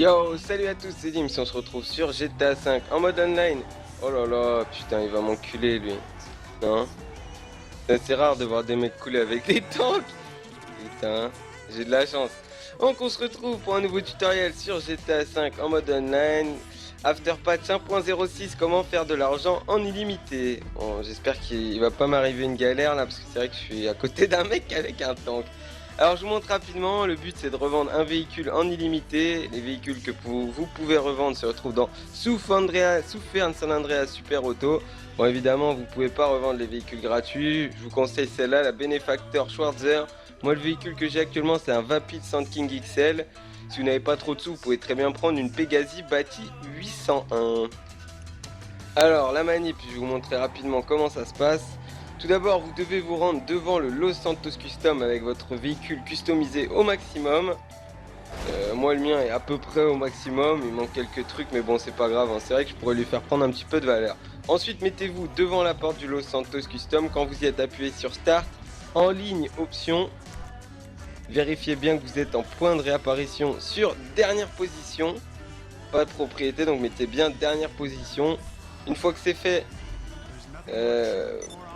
Yo, salut à tous, c'est Dim, si on se retrouve sur GTA 5 en mode online. Oh là là, putain, il va m'enculer lui. Non? C'est assez rare de voir des mecs couler avec des tanks. Putain, j'ai de la chance. Donc on se retrouve pour un nouveau tutoriel sur GTA 5 en mode online. After patch 1.06, comment faire de l'argent en illimité. Bon, j'espère qu'il va pas m'arriver une galère là, parce que c'est vrai que je suis à côté d'un mec avec un tank. Alors je vous montre rapidement, le but c'est de revendre un véhicule en illimité. Les véhicules que vous pouvez revendre se retrouvent dans Souffern San Andreas Super Auto. Bon évidemment vous pouvez pas revendre les véhicules gratuits, je vous conseille celle-là, la Benefactor Schwarzer. Moi le véhicule que j'ai actuellement c'est un Vapid Sand King XL. Si vous n'avez pas trop de sous, vous pouvez très bien prendre une Pegasi Bati 801. Alors la manip, je vais vous montrer rapidement comment ça se passe. Tout d'abord, vous devez vous rendre devant le Los Santos Custom avec votre véhicule customisé au maximum. Moi le mien est à peu près au maximum, il manque quelques trucs mais bon c'est pas grave, hein. C'est vrai que je pourrais lui faire prendre un petit peu de valeur. Ensuite mettez-vous devant la porte du Los Santos Custom, quand vous y êtes appuyé sur Start, en ligne option. Vérifiez bien que vous êtes en point de réapparition sur dernière position, pas de propriété, donc mettez bien dernière position. Une fois que c'est fait,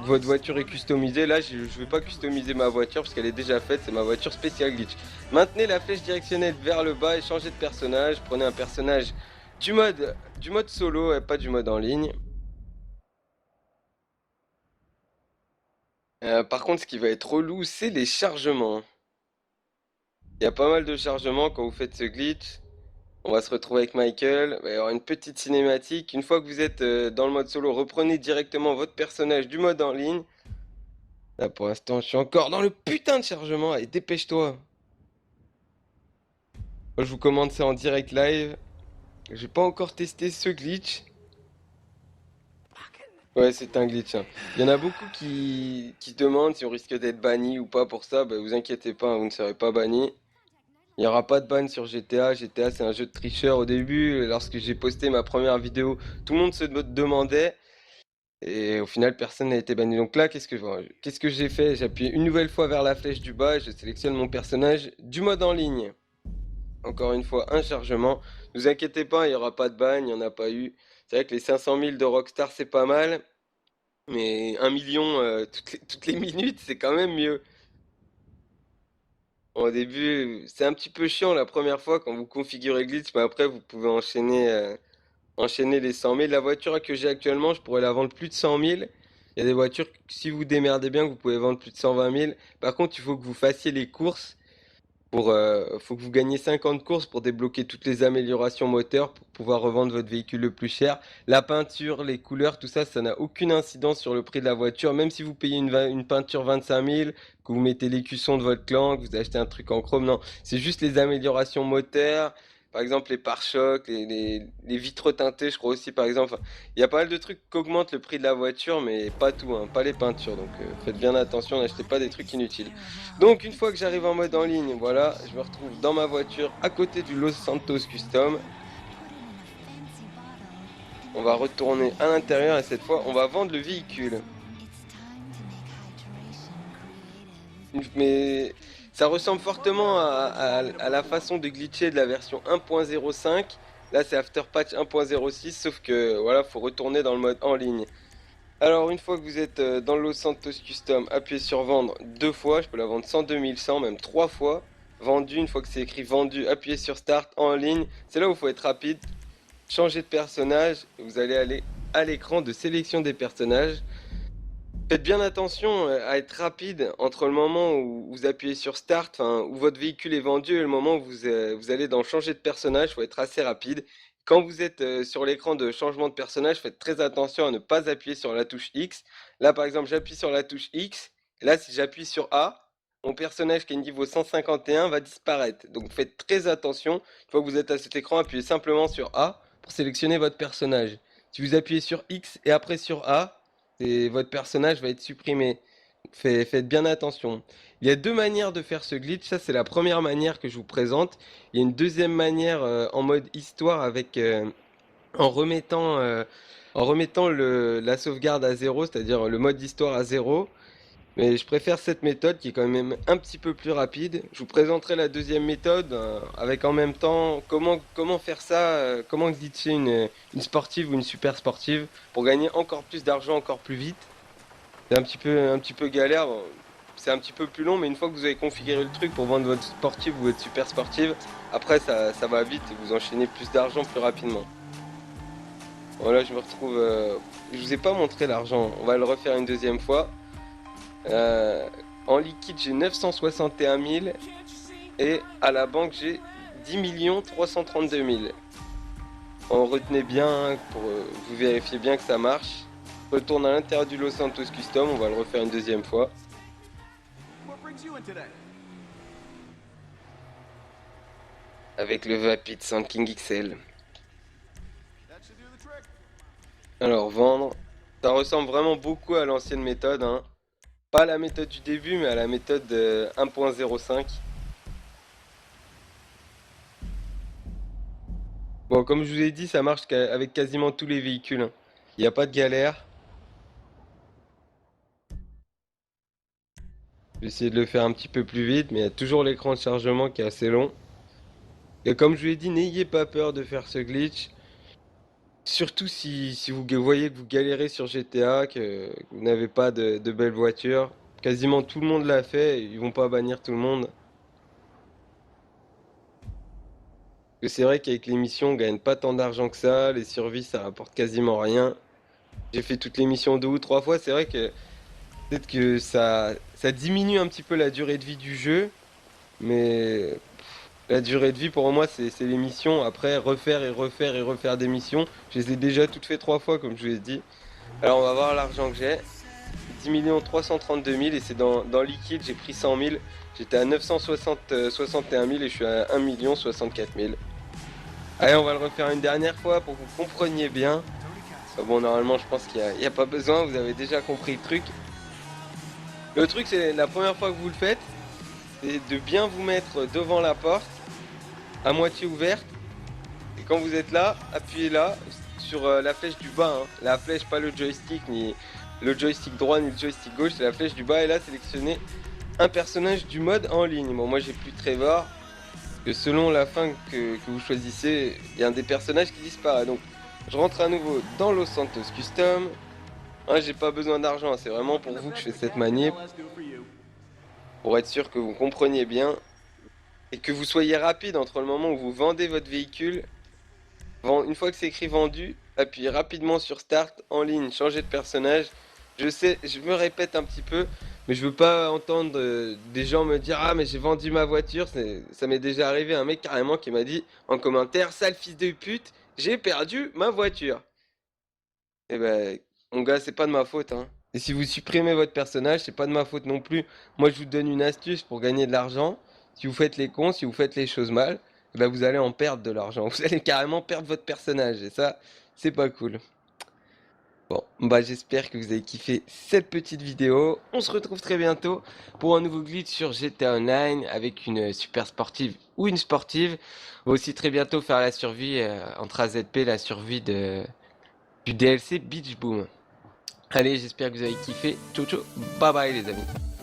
votre voiture est customisée. Là je vais pas customiser ma voiture parce qu'elle est déjà faite, c'est ma voiture spéciale glitch. Maintenez la flèche directionnelle vers le bas et changez de personnage. Prenez un personnage du mode solo et pas du mode en ligne. Par contre ce qui va être relou c'est les chargements. Il y a pas mal de chargements quand vous faites ce glitch. On va se retrouver avec Michael, il va y avoir une petite cinématique. Une fois que vous êtes dans le mode solo, reprenez directement votre personnage du mode en ligne. Là pour l'instant je suis encore dans le putain de chargement, allez dépêche-toi. Moi je vous commande ça en direct live. J'ai pas encore testé ce glitch. Ouais c'est un glitch, hein. Il y en a beaucoup qui se demandent si on risque d'être banni ou pas pour ça. Bah, vous inquiétez pas, hein, vous ne serez pas banni. Il n'y aura pas de ban sur GTA. GTA c'est un jeu de tricheur. Au début, lorsque j'ai posté ma première vidéo, tout le monde se demandait. Et au final, personne n'a été banni. Donc là, qu'est-ce que j'ai fait? J'ai appuyé une nouvelle fois vers la flèche du bas et je sélectionne mon personnage du mode en ligne. Encore une fois, un chargement. Ne vous inquiétez pas, il n'y aura pas de ban, il n'y en a pas eu. C'est vrai que les 500 000 de Rockstar, c'est pas mal. Mais 1 million toutes les minutes, c'est quand même mieux. Au début, c'est un petit peu chiant la première fois quand vous configurez Glitch, mais après, vous pouvez enchaîner les 100 000. La voiture que j'ai actuellement, je pourrais la vendre plus de 100 000. Il y a des voitures, si vous démerdez bien, que vous pouvez vendre plus de 120 000. Par contre, il faut que vous fassiez les courses. Faut que vous gagniez 50 courses pour débloquer toutes les améliorations moteurs pour pouvoir revendre votre véhicule le plus cher. La peinture, les couleurs, tout ça, ça n'a aucune incidence sur le prix de la voiture. Même si vous payez une peinture 25 000, que vous mettez l'écusson de votre clan, que vous achetez un truc en chrome, non. C'est juste les améliorations moteurs. Par exemple, les pare-chocs, les vitres teintées, je crois aussi, par exemple. Enfin, il y a pas mal de trucs qui augmentent le prix de la voiture, mais pas tout, hein, pas les peintures. Donc faites bien attention, n'achetez pas des trucs inutiles. Donc une fois que j'arrive en mode en ligne, voilà, je me retrouve dans ma voiture à côté du Los Santos Custom. On va retourner à l'intérieur et cette fois on va vendre le véhicule. Mais ça ressemble fortement à la façon de glitcher de la version 1.05. Là c'est After Patch 1.06, sauf que voilà, faut retourner dans le mode en ligne. Alors une fois que vous êtes dans le Los Santos Custom, appuyez sur vendre deux fois, je peux la vendre 102 100, même trois fois. Vendu, une fois que c'est écrit vendu, appuyez sur start en ligne. C'est là où il faut être rapide. Changer de personnage, vous allez aller à l'écran de sélection des personnages. Faites bien attention à être rapide entre le moment où vous appuyez sur start, enfin, où votre véhicule est vendu et le moment où vous allez dans changer de personnage, il faut être assez rapide. Quand vous êtes sur l'écran de changement de personnage, faites très attention à ne pas appuyer sur la touche X. Là par exemple j'appuie sur la touche X, et là si j'appuie sur A, mon personnage qui est niveau 151 va disparaître. Donc faites très attention, une fois que vous êtes à cet écran, appuyez simplement sur A pour sélectionner votre personnage. Si vous appuyez sur X et après sur A, et votre personnage va être supprimé. Faites bien attention. Il y a deux manières de faire ce glitch. Ça, c'est la première manière que je vous présente. Il y a une deuxième manière en mode histoire avec en remettant la sauvegarde à zéro, c'est-à-dire le mode histoire à zéro. Mais je préfère cette méthode qui est quand même un petit peu plus rapide. Je vous présenterai la deuxième méthode avec en même temps comment faire ça, comment glitcher une sportive ou une super sportive pour gagner encore plus d'argent encore plus vite. C'est un petit peu galère, bon, c'est un petit peu plus long, mais une fois que vous avez configuré le truc pour vendre votre sportive ou votre super sportive, après ça va vite et vous enchaînez plus d'argent plus rapidement. Voilà, je me retrouve. Je vous ai pas montré l'argent, on va le refaire une deuxième fois. Euh, En liquide, j'ai 961 000 et à la banque, j'ai 10 332 000. On retenez bien pour vous vérifier bien que ça marche. Retourne à l'intérieur du Los Santos Custom, on va le refaire une deuxième fois. Avec le Vapid Sand King XL. Alors, vendre. Ça ressemble vraiment beaucoup à l'ancienne méthode, hein. Pas à la méthode du début, mais à la méthode 1.05. Bon, comme je vous ai dit, ça marche avec quasiment tous les véhicules, hein. Il n'y a pas de galère. Je vais essayer de le faire un petit peu plus vite, mais il y a toujours l'écran de chargement qui est assez long. Et comme je vous ai dit, n'ayez pas peur de faire ce glitch. Surtout si vous voyez que vous galérez sur GTA, que vous n'avez pas de belles voitures. Quasiment tout le monde l'a fait, ils vont pas bannir tout le monde. Que c'est vrai qu'avec les missions, on gagne pas tant d'argent que ça, les survies ça rapporte quasiment rien. J'ai fait toutes les missions 2 ou 3 fois, c'est vrai que peut-être que ça diminue un petit peu la durée de vie du jeu, mais la durée de vie pour moi c'est les missions. Après refaire et refaire et refaire des missions, je les ai déjà toutes fait 3 fois comme je vous ai dit. Alors on va voir l'argent que j'ai. 10 332 000 et c'est dans liquide, j'ai pris 100 000. J'étais à 961 000 et je suis à 1 64 000. Allez, on va le refaire une dernière fois pour que vous compreniez bien. Bon, normalement, je pense qu'il n'y a pas besoin, vous avez déjà compris le truc. Le truc, c'est la première fois que vous le faites, c'est de bien vous mettre devant la porte, à moitié ouverte. Et quand vous êtes là, appuyez là, sur la flèche du bas, hein. La flèche, pas le joystick, ni le joystick droit, ni le joystick gauche, c'est la flèche du bas. Et là, sélectionnez un personnage du mode en ligne. Bon, moi, j'ai plus Trevor. Que selon la fin que vous choisissez, il y a un des personnages qui disparaît. Donc, je rentre à nouveau dans Los Santos Custom. Hein, j'ai pas besoin d'argent, c'est vraiment pour vous que je fais cette manip. Pour être sûr que vous compreniez bien. Et que vous soyez rapide entre le moment où vous vendez votre véhicule. Une fois que c'est écrit vendu, appuyez rapidement sur Start, en ligne, changer de personnage. Je sais, je me répète un petit peu, mais je veux pas entendre des gens me dire ah mais j'ai vendu ma voiture. Ça m'est déjà arrivé un mec carrément qui m'a dit en commentaire sale fils de pute, j'ai perdu ma voiture. Et ben mon gars c'est pas de ma faute hein. Et si vous supprimez votre personnage, c'est pas de ma faute non plus. Moi je vous donne une astuce pour gagner de l'argent. Si vous faites les cons, si vous faites les choses mal, eh ben vous allez en perdre de l'argent. Vous allez carrément perdre votre personnage et ça c'est pas cool. Bon, bah j'espère que vous avez kiffé cette petite vidéo. On se retrouve très bientôt pour un nouveau glitch sur GTA Online avec une super sportive ou une sportive. On va aussi très bientôt faire la survie entre AZP, la survie du DLC Beach Boom. Allez, j'espère que vous avez kiffé. Ciao ciao, bye bye les amis.